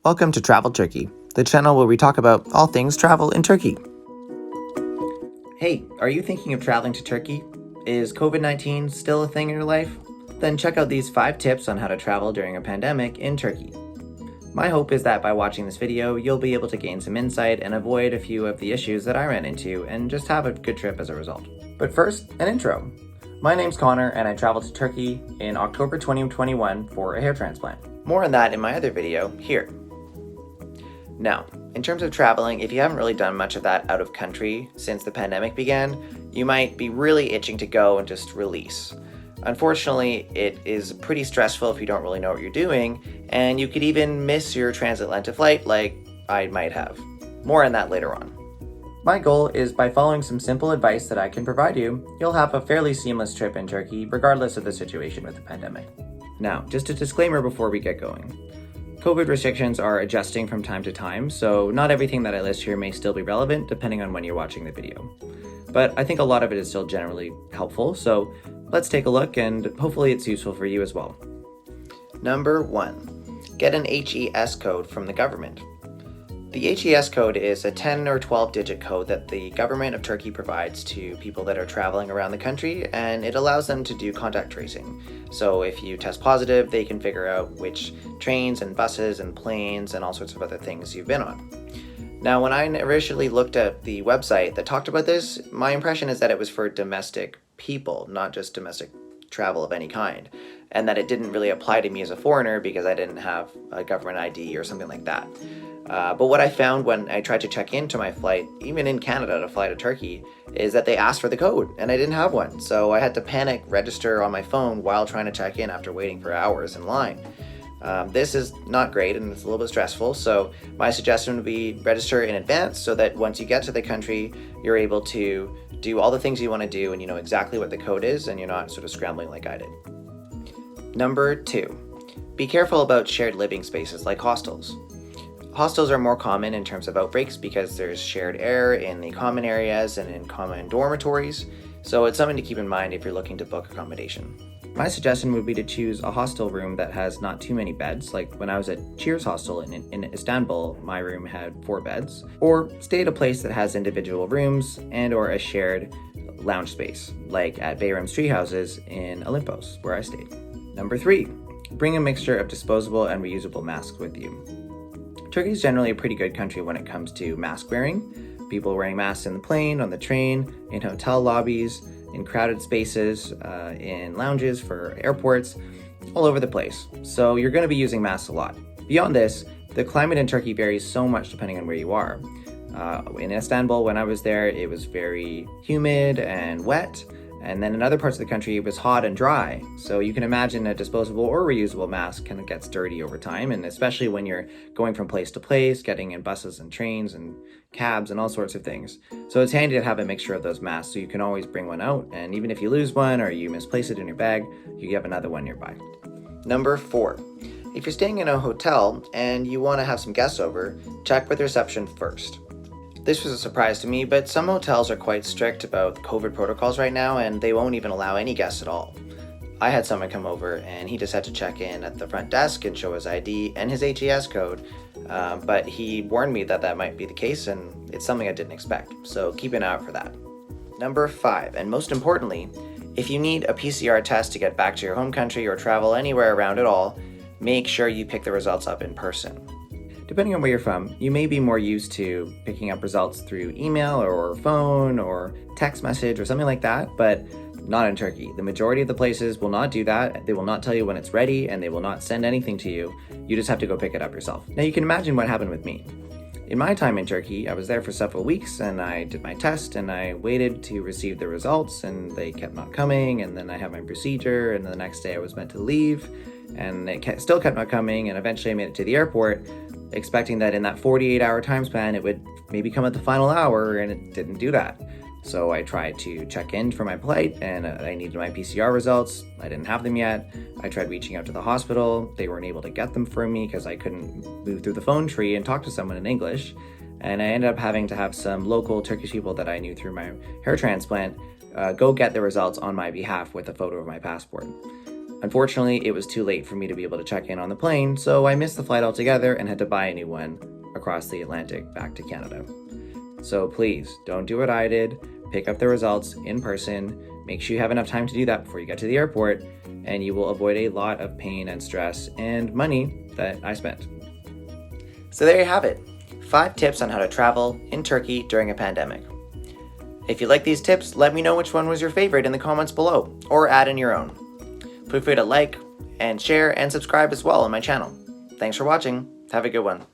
Welcome to Travel Turkey, the channel where we talk about all things travel in Turkey. Hey, are you thinking of traveling to Turkey? Is COVID-19 still a thing in your life? Then check out these 5 tips on how to travel during a pandemic in Turkey. My hope is that by watching this video, you'll be able to gain some insight and avoid a few of the issues that I ran into and just have a good trip as a result. But first, an intro. My name's Connor and I traveled to Turkey in October 2021 for a hair transplant. More on that in my other video here. Now, in terms of traveling, if you haven't really done much of that out of country since the pandemic began, you might be really itching to go and just release. Unfortunately, it is pretty stressful if you don't really know what you're doing, and you could even miss your transatlantic flight like I might have. More on that later on. My goal is by following some simple advice that I can provide you, you'll have a fairly seamless trip in Turkey regardless of the situation with the pandemic. Now, just a disclaimer before we get going. COVID restrictions are adjusting from time to time, so not everything that I list here may still be relevant depending on when you're watching the video. But I think a lot of it is still generally helpful, so let's take a look and hopefully it's useful for you as well. Number 1. Get an HES code from the government. The HES code is a 10 or 12 digit code that the government of Turkey provides to people that are traveling around the country, and it allows them to do contact tracing. So if you test positive, they can figure out which trains and buses and planes and all sorts of other things you've been on. Now, when I initially looked at the website that talked about this, my impression is that it was for domestic people, not just domestic travel of any kind, and that it didn't really apply to me as a foreigner because I didn't have a government ID or something like that. But what I found when I tried to check into my flight, even in Canada to fly to Turkey, is that they asked for the code and I didn't have one. So I had to panic register on my phone while trying to check in after waiting for hours in line. This is not great and it's a little bit stressful. So my suggestion would be register in advance so that once you get to the country, you're able to do all the things you want to do and you know exactly what the code is and you're not sort of scrambling like I did. Number 2, be careful about shared living spaces like hostels. Hostels are more common in terms of outbreaks because there's shared air in the common areas and in common dormitories, so it's something to keep in mind if you're looking to book accommodation. My suggestion would be to choose a hostel room that has not too many beds, like when I was at Cheers Hostel in Istanbul, my room had 4 beds, or stay at a place that has individual rooms and or a shared lounge space, like at Bayram's Tree Houses in Olympos, where I stayed. Number 3, bring a mixture of disposable and reusable masks with you. Turkey is generally a pretty good country when it comes to mask wearing. People wearing masks in the plane, on the train, in hotel lobbies, in crowded spaces, in lounges for airports, all over the place. So you're going to be using masks a lot. Beyond this, the climate in Turkey varies so much depending on where you are. In Istanbul, when I was there, it was very humid and wet. And then in other parts of the country, it was hot and dry. So you can imagine a disposable or reusable mask kind of gets dirty over time. And especially when you're going from place to place, getting in buses and trains and cabs and all sorts of things. So it's handy to have a mixture of those masks so you can always bring one out. And even if you lose one or you misplace it in your bag, you have another one nearby. Number 4, if you're staying in a hotel and you want to have some guests over, check with reception first. This was a surprise to me, but some hotels are quite strict about COVID protocols right now and they won't even allow any guests at all. I had someone come over and he just had to check in at the front desk and show his ID and his HES code, but he warned me that that might be the case and it's something I didn't expect, so keep an eye out for that. Number 5, and most importantly, if you need a PCR test to get back to your home country or travel anywhere around at all, make sure you pick the results up in person. Depending on where you're from, you may be more used to picking up results through email or phone or text message or something like that, but not in Turkey. The majority of the places will not do that. They will not tell you when it's ready and they will not send anything to you. You just have to go pick it up yourself. Now you can imagine what happened with me. In my time in Turkey, I was there for several weeks and I did my test and I waited to receive the results and they kept not coming, and then I had my procedure and the next day I was meant to leave and it still kept not coming, and eventually I made it to the airport expecting that in that 48-hour time span it would maybe come at the final hour, and it didn't do that. So I tried to check in for my flight and I needed my PCR results. I didn't have them yet. I tried reaching out to the hospital. They weren't able to get them for me because I couldn't move through the phone tree and talk to someone in English. And I ended up having to have some local Turkish people that I knew through my hair transplant go get the results on my behalf with a photo of my passport. Unfortunately, it was too late for me to be able to check in on the plane, so I missed the flight altogether and had to buy a new one across the Atlantic back to Canada. So please, don't do what I did. Pick up the results in person. Make sure you have enough time to do that before you get to the airport, and you will avoid a lot of pain and stress and money that I spent. So there you have it. 5 tips on how to travel in Turkey during a pandemic. If you like these tips, let me know which one was your favorite in the comments below, or add in your own. Feel free to like and share and subscribe as well on my channel. Thanks for watching. Have a good one.